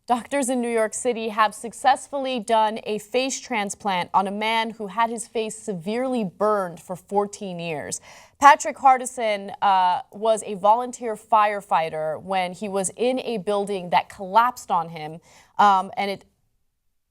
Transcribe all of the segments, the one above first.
Doctors in New York City have successfully done a face transplant on a man who had his face severely burned for 14 years. Patrick Hardison was a volunteer firefighter when he was in a building that collapsed on him, and it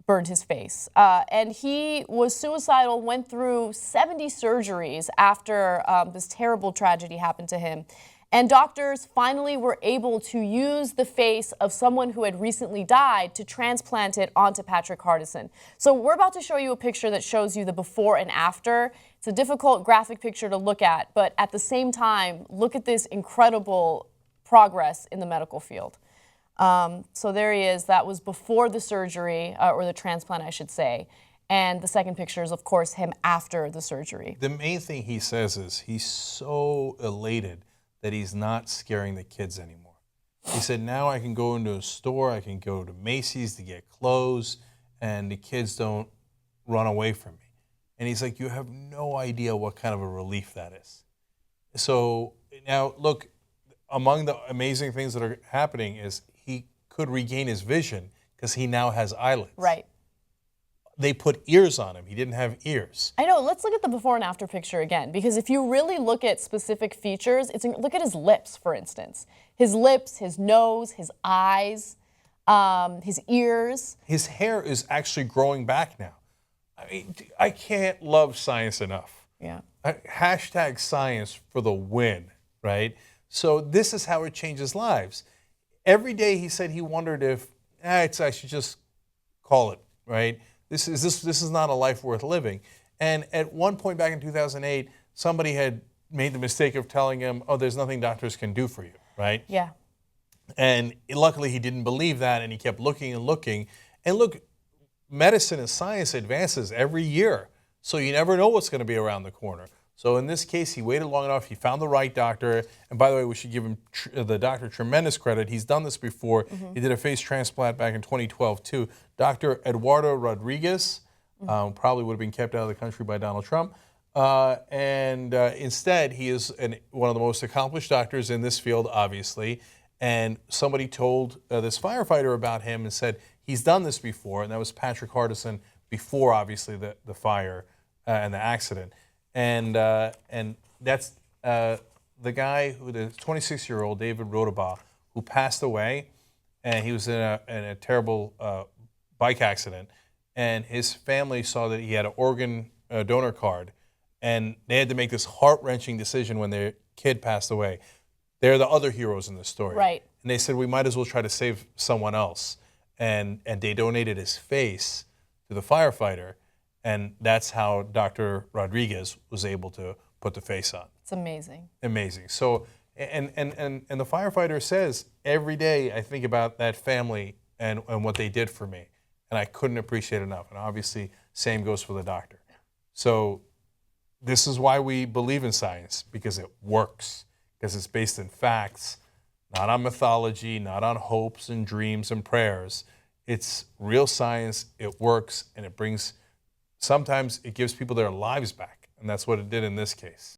burned his face. And he was suicidal, went through 70 surgeries after this terrible tragedy happened to him. And doctors finally were able to use the face of someone who had recently died to transplant it onto Patrick Hardison. So we're about to show you a picture that shows you the before and after. It's a difficult graphic picture to look at, but at the same time, look at this incredible progress in the medical field. So there he is. That was before the surgery, or the transplant, I should say. And the second picture is, of course, him after the surgery. The main thing he says is he's so elated that he's not scaring the kids anymore. He said, now I can go into a store, I can go to Macy's to get clothes, and the kids don't run away from me. And he's like, you have no idea what kind of a relief that is. So now, look, among the amazing things that are happening is he could regain his vision because he now has eyelids. Right. They put ears on him. He didn't have ears. I know. Let's look at the before and after picture again, because if you really look at specific features, look at his lips, for instance. His lips, his nose, his eyes, his ears. His hair is actually growing back now. I mean, I can't love science enough. Yeah. Hashtag science for the win, right? So this is how it changes lives. Every day he said he wondered if, I should just call it, right? This is not a life worth living. And at one point back in 2008, somebody had made the mistake of telling him, oh, there's nothing doctors can do for you, right? Yeah. And luckily he didn't believe that, and he kept looking and looking. And look, medicine and science advances every year, so you never know what's going to be around the corner. So in this case, he waited long enough. He found the right doctor. And by the way, we should give him the doctor tremendous credit. He's done this before. He did a face transplant back in 2012 too. Dr. Eduardo Rodriguez probably would have been kept out of the country by Donald Trump. Instead, he is one of the most accomplished doctors in this field, obviously. And somebody told this firefighter about him and said, he's done this before. And that was Patrick Hardison before, obviously, the fire and the accident. And that's the guy, the 26-year-old David Rodabaugh, who passed away, and he was in a terrible bike accident. And his family saw that he had an organ donor card, and they had to make this heart-wrenching decision when their kid passed away. They're the other heroes in the story. Right. And they said, we might as well try to save someone else. And they donated his face to the firefighter. And that's how Dr. Rodriguez was able to put the face on. It's amazing. Amazing. So, and the firefighter says, every day I think about that family and what they did for me. And I couldn't appreciate it enough. And obviously, same goes for the doctor. So this is why we believe in science, because it works, because it's based in facts, not on mythology, not on hopes and dreams and prayers. It's real science, it works, and it brings, sometimes it gives people their lives back. And that's what it did in this case.